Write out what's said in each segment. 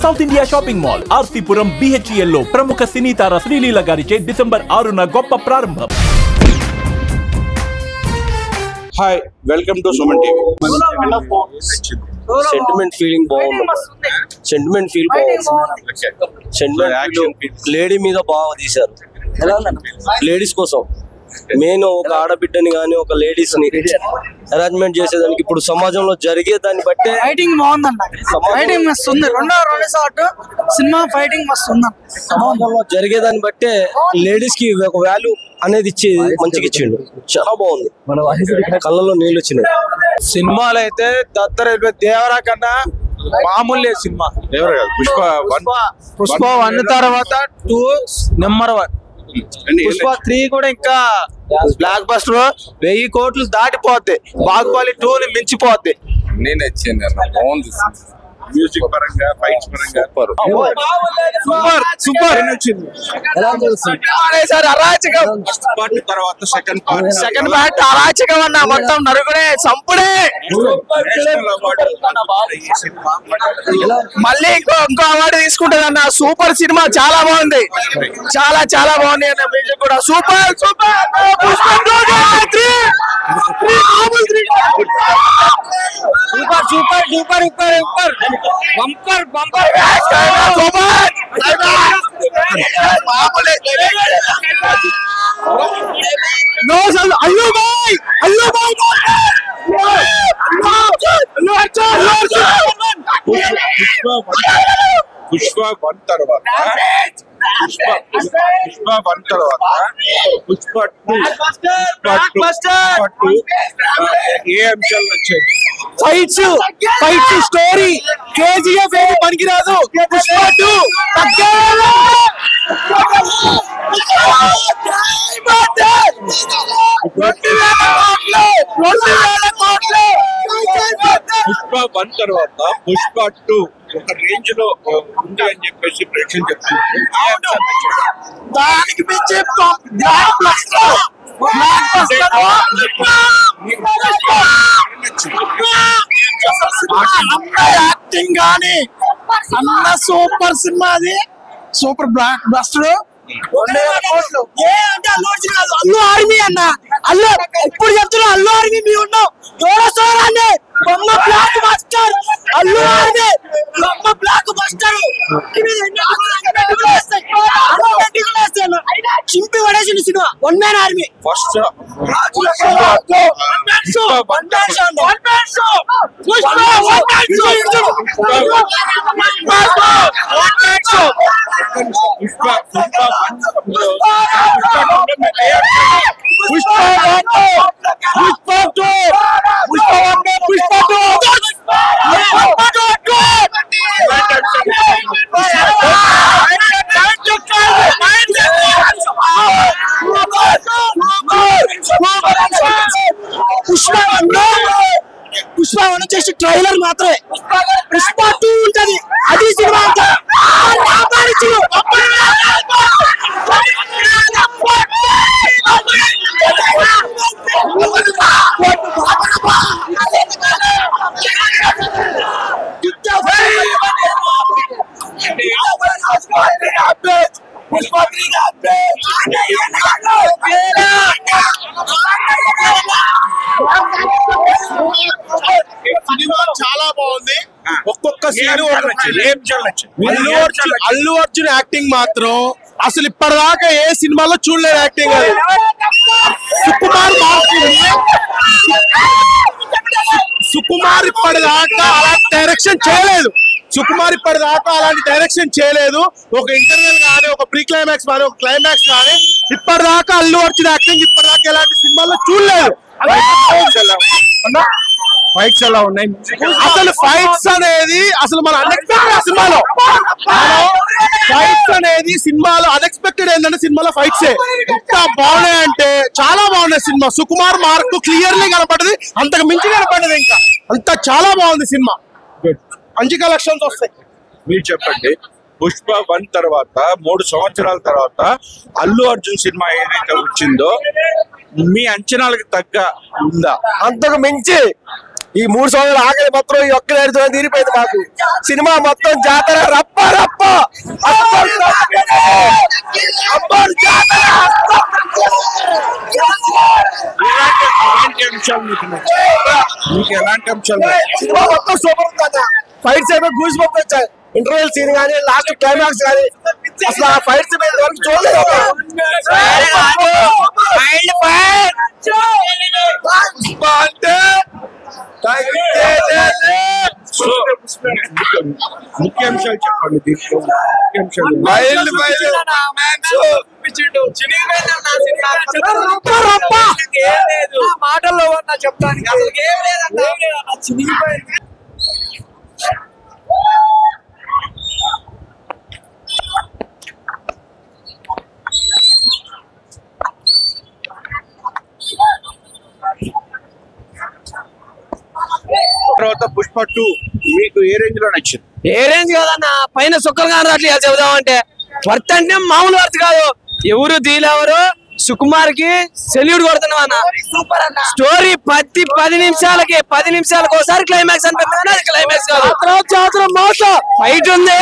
South India shopping mall RC Puram BHEL లో ప్రముఖ సినీ తార శ్రీలీల గారిచే డిసెంబర్ 6న గొప్ప ప్రారంభం. Hi, welcome to Suman TV. Sentiment feeling బాగుంది. సెంటిమెంట్ ఫీల్ బాగుంది. సెంటిమెంట్ లేడీ మీద బాగా తీశారు. లేడీస్ కోసం మెయిన్ ఒక ఆడబిడ్డని గానీ ఒక లేడీస్ ని అరేంజ్మెంట్ చేసేదానికి ఇప్పుడు సమాజంలో జరిగే దాన్ని బట్టే ఫైటింగ్ బాగుందన్న. ఫైటింగ్ మస్తు ఉంది. రెండో షాట్ సినిమా ఫైటింగ్ మస్తు ఉందన్న. సమాజంలో జరిగేదాన్ని బట్టే లేడీస్ కి ఒక వాల్యూ అనేది ఇచ్చి మంచిగా ఇచ్చిండు. చాలా బాగుంది. కళ్ళలో నీళ్ళు వచ్చినాయి. సినిమాలు అయితే దేవరా కన్నా మామూలు సినిమా. పుష్ప 1 తర్వాత 2 నెంబర్ 1. పుష్ప 3 కూడా ఇంకా బ్లాక్ బస్టర్ 1000 కోట్లు దాటిపోద్ది. బాహుబలి 2 ని మించిపోద్ది. నేను నచ్చింది అన్న, బాగుంది. మ్యూజిక్ పరంగా, ఫైట్స్ పరంగా సూపర్ సూపర్. అరాచకం తర్వాత సెకండ్ పార్ట్ అరాచకం అన్న. మొత్తం నరుగుడే సంపుడే. మళ్ళీ ఇంకో అవార్డు తీసుకుంటది అన్న. సూపర్ సినిమా, చాలా బాగుంది. చాలా బాగుంది అన్న. మ్యూజిక్ కూడా super super. Super super super bumper bumper. అయ్యో బాయ్ పుష్ప 1 తర్వాత పుష్ప 2 ఏ అంశాలు వచ్చాయి? Fights story. KGF ఏది పనికిరాదు. పుష్ప 2 పుష్ప 1 తర్వాత పుష్ప 2 ఒక రేంజ్ లో ఉంది అని చెప్పేసి ప్రేక్షకులు చెప్తున్నారు. దానికి మించి యాక్టింగ్ గానీ అన్న సూపర్ సినిమా. అది super block buster. Allu army అన్న. ఇప్పుడు చెప్తున్నా అల్లు ఆర్మీ మీ ఉన్నాం. బొమ్మ బ్లాక్ బస్టర్. అల్లు ఆర్మీ బొమ్మ బ్లాక్ బస్టర్. చింపి పడేసిన cinema. 1 man army. First Pushpa 1 వచ్చేసి ట్రైలర్ మాత్రమే. పుష్ప 2 ఉంటది. అది సినిమా అంతా. సినిమా చాలా బాగుంది. ఒక్కొక్క సీన్ అల్లు అర్జున్ యాక్టింగ్ మాత్రం అసలు ఇప్పటిదాకా ఏ సినిమాలో చూడలేదు యాక్టింగ్. అది సుకుమార్ ఇప్పటిదాకా అలాంటి డైరెక్షన్ చేయలేదు. ఒక ఇంటర్వెల్ కానీ, ఒక ప్రీ క్లైమాక్స్ కానీ, ఒక క్లైమాక్స్ కానీ ఇప్పటిదాకా అల్లు అర్జున్ యాక్టింగ్ ఇప్పటిదాకా ఎలాంటి సినిమాలో చూడలేదు. ఫైట్స్ ఎలా ఉన్నాయి? అసలు ఫైట్స్ అనేది అసలు మన అన్ఎక్స్పెక్టెడ్ సినిమాలో. ఫైట్స్ అనేది సినిమాలో అన్ఎక్స్పెక్టెడ్ ఏంటంటే సినిమాలో ఫైట్స్ ఎంత బాగున్నాయంటే చాలా బాగున్నాయి. సినిమా సుకుమార్ మార్క్ క్లియర్లీ కనపడది. అంతకు మించి కనపడదు. ఇంకా అంత చాలా బాగుంది సినిమా. మంచి కలెక్షన్స్ వస్తాయి. మీరు చెప్పండి, పుష్ప 1 తర్వాత 3 సంవత్సరాల తర్వాత అల్లు అర్జున్ సినిమా ఏదైతే వచ్చిందో మీ అంచనాలకు తగ్గ ఉందా? అంతకు మించి ఈ 3 సంవత్సరాలు ఆకలి మొత్తం ఈ ఒక్క నేడుతో తీరిపోయింది మాకు. సినిమా మొత్తం జాతర రప్ప రప్ప మీకు ఎలాంటి అంశాలు? సినిమా మొత్తం సూపర్ ఉంది. ఫైట్స్ అయితే గూస్ బంప్స్ వచ్చాయి. ఇంటర్వెల్ సీన్ కానీ లాస్ట్ క్లైమాక్స్ కానీ అసలు ఆ ఫైట్స్ మీద వరకు చూడలేదు. ముఖ్యాంశాలు చెప్పండి. దీంట్లో ముఖ్యాంశాలు మాటల్లో ఉన్నా చెప్తాను. తర్వాత పుష్ప 2 మీకు ఏ రేంజ్ లో నచ్చింది? ఏ రేంజ్ కాదన్న, పైన సుక్కలు కానీ రావట్లేదు చెబుదామంటే. వర్త్ అంటే మామూలు వర్త్ కాదు. ఎవరు దీలెవరు సుకుమార్ కి సెల్యూట్ కొడుతున్నాం అన్న. స్టోరీ 10 నిమిషాలకి 10 నిమిషాలకు ఒకసారి క్లైమాక్స్ అనిపిస్తుంది. అది క్లైమాక్స్ కాదు, ఫైట్ ఉంది.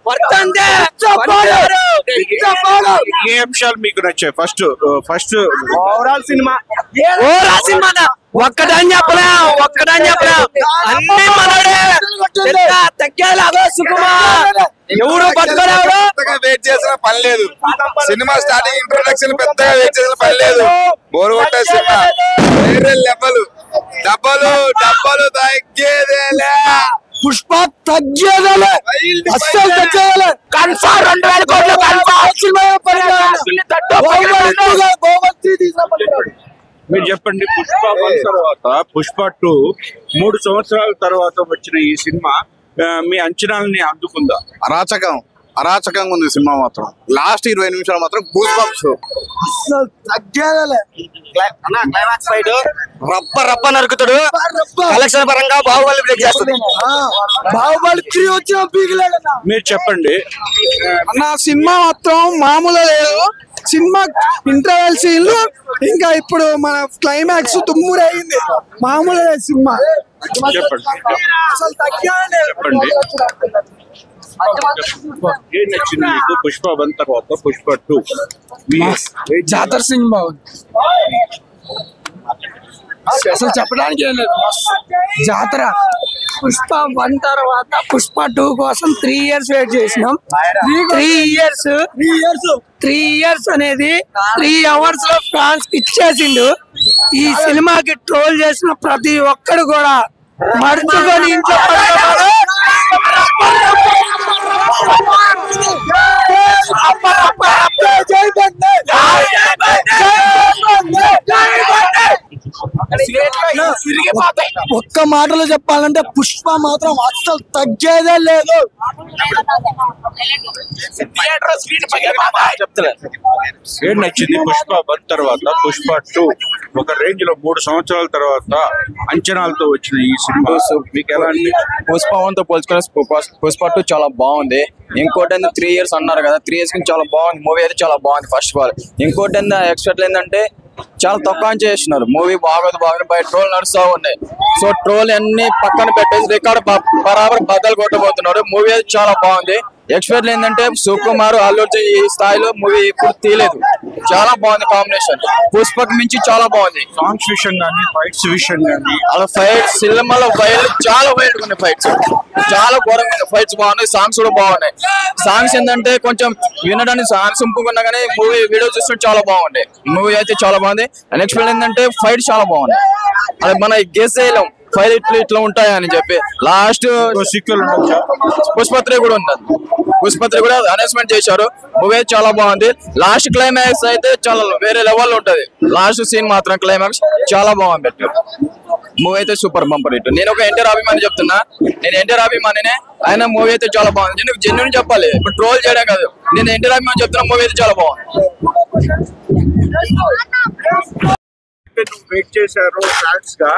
వర్త్ అంటే ఏ అంశాలు మీకు నచ్చాయి? ఫస్ట్ ఓవరాల్ సినిమా ఒక్కటని చెప్పలేం అన్ని మనడే. తగ్గేలా సుకుమార్ ఎవరు పట్టుకోలేడు. వెయిట్ చేసిన పని లేదు. సినిమా స్టార్టింగ్ ఇంట్రొడక్షన్ పెద్దగా వెయిట్ చేసిన పని లేదు. బోర్ కొట్టే సినిమా వేరే లెవెల్. డబ్బలు తగ్గేదేలే. పుష్ప తగ్గేదేలే, అస్సలు తగ్గేదేలే. కన్ఫర్మ్ 2000 కోట్లు మీరు చెప్పండి. పుష్ప 1 తర్వాత పుష్ప 2 3 సంవత్సరాల తర్వాత వచ్చిన ఈ సినిమా మీ అంచనాలని అందుకుందా? అరాచకంగా ఉంది సినిమా మాత్రం. లాస్ట్ 20 నిమిషాలు మాత్రం గూస్ బంప్స్. క్లైమాక్స్ ఫైట్ రప్ప నరుకుతాడు. కలెక్షన్ పరంగా బాహుబలి బ్రేక్ చేస్తుంది. బాహుబలి 3 వచ్చిన పీకలేదన్న. మీరు చెప్పండి. అన్న సినిమా మొత్తం మామూలు లేదు. సినిమా ఇంటర్వెల్ సీన్లు ఇంకా ఇప్పుడు మన క్లైమాక్స్ తుమ్మురు అయింది. మామూలు లేదు సినిమా. చెప్పండి. ఏం నచ్చింది మీకు పుష్ప 1 తర్వాత పుష్ప 2? జాతర సినిమా బాగుంది. అసలు చెప్పడానికి ఏం లేదు. జాతర పుష్ప 1 తర్వాత పుష్ప 2 కోసం 3 years వెయిట్ చేసినాం. 3 years అనేది 3 hours లో ఫ్యాన్స్ ఇచ్చేసిండు. ఈ సినిమాకి ట్రోల్ చేసిన ప్రతి ఒక్కడు కూడా మర్చిపోని ఇంట్లో ఒక్క మాటలో చెప్పాలంటే పుష్ప మాత్రం అస్సలు తగ్గేదే లేదు. ఏం నచ్చింది పుష్ప 1 తర్వాత పుష్ప 2 ఒక రేంజ్ లో 3 సంవత్సరాల తర్వాత అంచనాలతో వచ్చిన ఈ సినిమా మీకు ఎలా అనిపించింది? పుష్ప 1 తో పోల్చుకుని పుష్ప 2 చాలా బాగుంది. ఇంకోటి 3 years అన్నారు కదా, 3 years కి చాలా బాగుంది. మూవీ అయితే చాలా బాగుంది. ఫస్ట్ ఆఫ్ ఆల్ ఇంకోటి ఎక్స్పెక్ట్ ఏంటంటే చాలా తక్కువ చేస్తున్నారు. మూవీ బాగోదు బయట ట్రోల్ నడుస్తూ ఉన్నాయి. సో ట్రోల్ అన్ని పక్కన పెట్టేసి రికార్డ్ బరాబర్ బద్దలు కొట్టబోతున్నారు. మూవీ అయితే చాలా బాగుంది. ఎక్స్పెక్ట్ ఏంటంటే సుకుమార్ అల్లు అర్జున్ ఈ స్థాయిలో మూవీ ఇప్పుడు తీయలేదు. చాలా బాగుంది కాంబినేషన్. పుష్పకి మించి చాలా బాగుంది. సాంగ్స్ విషయం కానీ ఫైట్స్ విషయం కానీ అలా ఫైట్స్ సినిమాలో చాలా వైల్డ్ ఉన్నాయి. ఫైట్స్ చాలా ఘోరంగా ఉన్నాయి. ఫైట్స్ బాగున్నాయి. సాంగ్స్ కూడా బాగున్నాయి. సాంగ్స్ ఏంటంటే కొంచెం వినడానికి సాంగ్స్ ఇంపుకున్నా కానీ మూవీ వీడియో చూస్తే చాలా బాగుంది. మూవీ అయితే చాలా బాగుంది. నెక్స్ట్ ఏంటంటే ఫైట్ చాలా బాగుంది. అది మన గెస్ చేయలేం ఫైట్ ఇట్లా ఉంటాయని చెప్పి. లాస్ట్ పుష్ప 3 కూడా ఉంటుంది. పుష్ప 3 కూడా అనౌన్స్మెంట్ చేశారు. మూవీ చాలా బాగుంది. లాస్ట్ క్లైమాక్స్ అయితే చాలా వేరే లెవెల్ ఉంటది. లాస్ట్ సీన్ మాత్రం క్లైమాక్స్ చాలా బాగుంది. పెట్టారు. మూవీ అయితే సూపర్ బంపర్ హిట్. నేను ఒక ఎన్టీఆర్ అభిమాని చెప్తున్నా. నేను ఎన్టీఆర్ అభిమానినే. ఆయన మూవీ అయితే చాలా బాగుంది. నేను జెన్యూన్ చెప్పాలి, ఇప్పుడు ట్రోల్ చేయడం కాదు. నేను ఎన్టీఆర్ అభిమాని చెప్తున్నా. మూవీ అయితే చాలా బాగుంది. వెయిట్ చేశారు ఫ్యాన్స్ గా,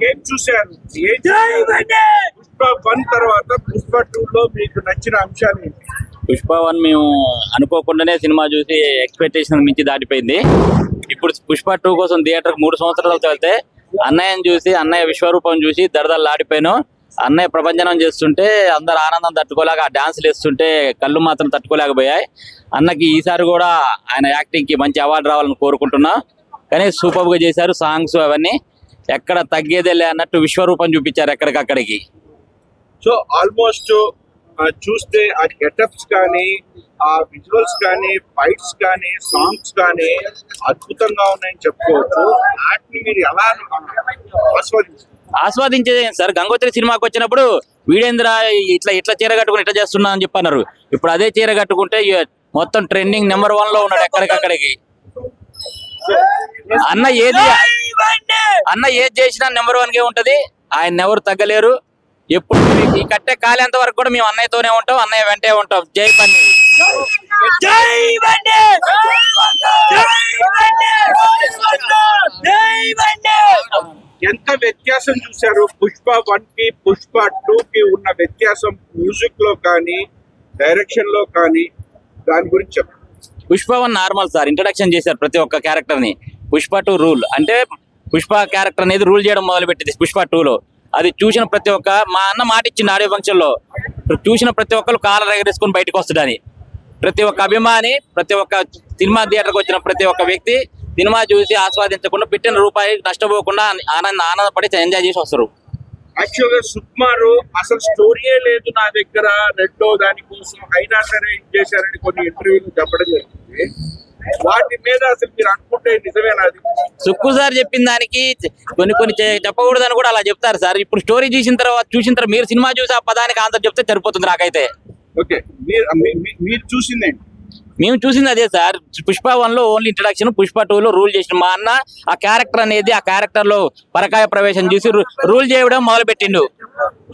ఏం చూశారు? పుష్ప 1 తర్వాత పుష్ప 2 లో మీకు నచ్చిన అంశాలు ఏంటి? పుష్ప 1 మేము అనుకోకుండానే సినిమా చూసి ఎక్స్పెక్టేషన్ మించి దాటిపోయింది. ఇప్పుడు పుష్ప 2 కోసం థియేటర్ 3 సంవత్సరాలతో వెళ్తే అన్నయ్యని చూసి అన్నయ్య విశ్వరూపం చూసి దడదల్లాడిపోయాను. అన్నయ్య ప్రపంచనం చేస్తుంటే అందరు ఆనందం తట్టుకోలేక ఆ డాన్సులు వేస్తుంటే కళ్ళు మాత్రం తట్టుకోలేకపోయాయి. అన్నకి ఈసారి కూడా ఆయన యాక్టింగ్ కి మంచి అవార్డు రావాలని కోరుకుంటున్నా. కానీ సూపర్ గా చేశారు. సాంగ్స్ అవన్నీ ఎక్కడ తగ్గేదేలే అన్నట్టు విశ్వరూపం చూపించారు ఎక్కడికక్కడికి. సో ఆల్మోస్ట్ చూస్తే ఆ గెటప్స్ కానీ, ఆ విజువల్స్ కానీ, ఫైట్స్ కానీ, సాంగ్స్ కానీ అద్భుతంగా ఉన్నాయని చెప్పుకోవచ్చు. వాటిని మీరు ఎలా ఆస్వాదించేది సార్. గంగోత్రి సినిమాకి వచ్చినప్పుడు వీడేంద్ర ఇట్లా చీర కట్టుకుని ఇట్లా చేస్తున్నా అని చెప్పన్నారు. ఇప్పుడు అదే చీర కట్టుకుంటే మొత్తం ట్రెండింగ్ నెంబర్ 1 లో ఉన్నాడు ఎక్కడికక్కడికి. అన్న ఏది చేసినా నెంబర్ 1 గే ఉంటది. ఆయన ఎవరు తగ్గలేరు. ఎప్పుడు ఈ కట్టే కాలేంత వరకు కూడా మేము అన్నయ్యతోనే ఉంటాం, అన్నయ్య వెంటే ఉంటాం. జై బన్నీ. ఎంత వ్యత్యాసం చూశారు పుష్ప 1 కి పుష్ప 2 కి ఉన్న వ్యత్యాసం మ్యూజిక్ లో కానీ, డైరెక్షన్ లో కానీ, దాని గురించి చెప్పండి. పుష్ప 1 నార్మల్ సార్, ఇంట్రడక్షన్ చేశారు ప్రతి ఒక్క క్యారెక్టర్ ని. పుష్ప 2 రూల్ అంటే పుష్ప క్యారెక్టర్ అనేది రూల్ చేయడం మొదలు పెట్టింది పుష్ప 2 లో. అది చూసిన ప్రతి ఒక్క మా అన్న మాట ఇచ్చింది ఆడియో ఫంక్షన్ లో, చూసిన ప్రతి ఒక్కరు కాలర్ ఎగరేసుకుని బయటకు వస్తుందని. ప్రతి ఒక్క అభిమాని, ప్రతి ఒక్క సినిమా థియేటర్కి వచ్చిన ప్రతి ఒక్క వ్యక్తి సినిమా చూసి ఆస్వాదించకుండా పెట్టిన రూపాయి నష్టపోకుండా ఆనందపడి ఎంజాయ్ చేసి వస్తారు. యాక్చువల్ గా సుకుమారు అసలు స్టోరీయే లేదు నా దగ్గర, రెండో దానికోసం అయినా సరే ఏం చేశారని కొన్ని ఇంటర్వ్యూలు చెప్పడం జరిగింది. వాటి మీద అసలు మీరు అనుకుంటే నిజమేనా? సుక్కు సార్ చెప్పిన దానికి కొన్ని చెప్పకూడదని కూడా అలా చెప్తారు సార్. ఇప్పుడు స్టోరీ చూసిన తర్వాత మీరు సినిమా చూసి ఆ పదానికి ఆన్సర్ చెప్తే సరిపోతుంది నాకైతే. ఓకే, మీరు చూసిందేంటి? మేము చూసింది అదే సార్. పుష్ప 1 లో ఓన్లీ ఇంట్రడక్షన్, పుష్ప 2 లో రూల్ చేసిన మా అన్న ఆ క్యారెక్టర్ అనేది ఆ క్యారెక్టర్ లో పరకాయ ప్రవేశం చేసి రూల్ చేయడం మొదలు పెట్టిండు.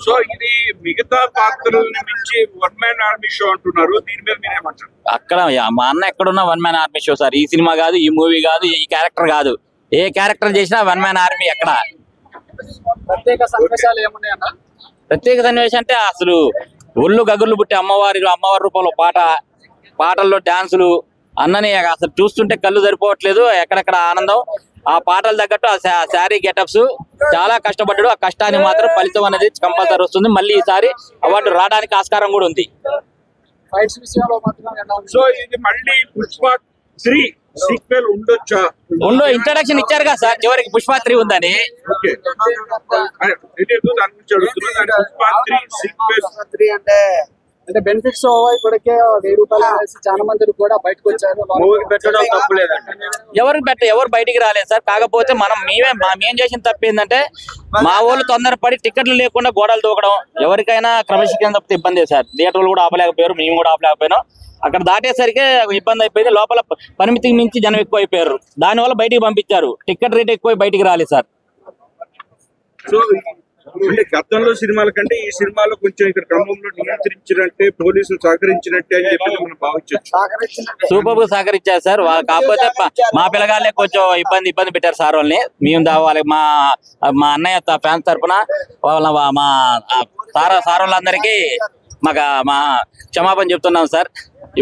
సో ఇది మిగతా పాత్రలను మించి 1 మ్యాన్ ఆర్మీ షో అంటున్నారు, దీని మీద మీరేమంటారు? అక్కడ మా అన్న ఎక్కడున్నా 1 మ్యాన్ ఆర్మీ షో సార్. ఈ సినిమా కాదు, ఈ మూవీ కాదు, ఈ క్యారెక్టర్ కాదు, ఏ క్యారెక్టర్ చేసినా 1 మ్యాన్ ఆర్మీ. ఎక్కడ ప్రత్యేక సన్నివేశాలు ఏమున్నాయన్నా? ప్రత్యేక సన్నివేశం అంటే అసలు ఒళ్ళు గగుర్లు పుట్టి అమ్మవారి రూపంలో పాటల్లో డాన్సులు, అన్నని అసలు చూస్తుంటే కళ్ళు సరిపోవట్లేదు. ఎక్కడెక్కడ ఆనందం. ఆ పాటలు తగ్గట్టు ఆ శారీ గెటప్స్ చాలా కష్టపడ్డాడు. ఆ కష్టాన్ని మాత్రం ఫలితం అనేది కంపల్సరీ వస్తుంది. మళ్ళీ ఈసారి అవార్డు రావడానికి ఆస్కారం కూడా ఉంది. సో ఇది మళ్ళీ పుష్ప 3 సీక్వెల్ ఉండొచ్చా? ఇంట్రడక్షన్ ఇచ్చారు కదా సార్ చివరికి పుష్ప 3 ఉందని. ఓకే, పుష్ప 3 సీక్వెల్ అంటే బెనిఫిట్స్ ఇప్పటికే 1000 రూపాయలు చాలా మంది కూడా బయటకు వచ్చారు. పెట్టడం తప్పులేదండి. ఎవరు బయటికి రాలేదు సార్. కాకపోతే మేం చేసిన తప్పు ఏంటంటే మా వాళ్ళు తొందరపడి టికెట్లు లేకుండా గోడలు దూకడం. ఎవరికైనా క్రమశిక్షణ తప్పితే ఇబ్బంది సార్. థియేటర్లు కూడా ఆపలేకపోయారు, మేము కూడా ఆపలేకపోయినాం. అక్కడ దాటేసరికి ఇబ్బంది అయిపోయింది. లోపల పరిమితికి మించి జనం ఎక్కువ అయిపోయారు. దానివల్ల బయటికి పంపించారు. టికెట్ రేట్ ఎక్కువ బయటికి రాలేదు సార్. సో అంటే గతంలో సినిమాల కంటే ఈ సినిమాలో కొంచెం ఇక్కడ క్రమంలో నియంత్రించినట్టే, పోలీసులు సహకరించినట్టే అని చెప్పి మనం భావించవచ్చు. సూపర్ గా సహకరించారు సార్. కాకపోతే మా పిల్లగాళ్ళే కొంచెం ఇబ్బంది పెట్టారు సార్ వాళ్ళని. మేము వాళ్ళకి మా అన్నయ్య ఫ్యాన్స్ తరఫున మా సార్ వాళ్ళందరికీ మా క్షమాపణ చెప్తున్నాం సార్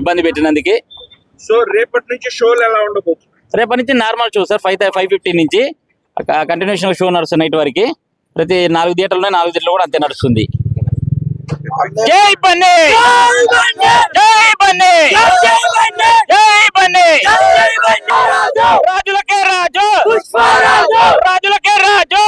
ఇబ్బంది పెట్టినందుకు. సో రేపటి నుంచి షోలు ఎలా ఉండబోతుంది? రేపటి నుంచి నార్మల్ షో సార్. 5:15 నుంచి కంటిన్యూషన్ షో నడుస్తుంది నైట్ వరకు. ప్రతి 4 థియేటర్లు 4 థియేటర్లు కూడా అంతే నడుస్తుంది. జై బన్నీ, జై బన్నీ, జై బన్నీ, రాజులకే రాజు, రాజులకే రాజు.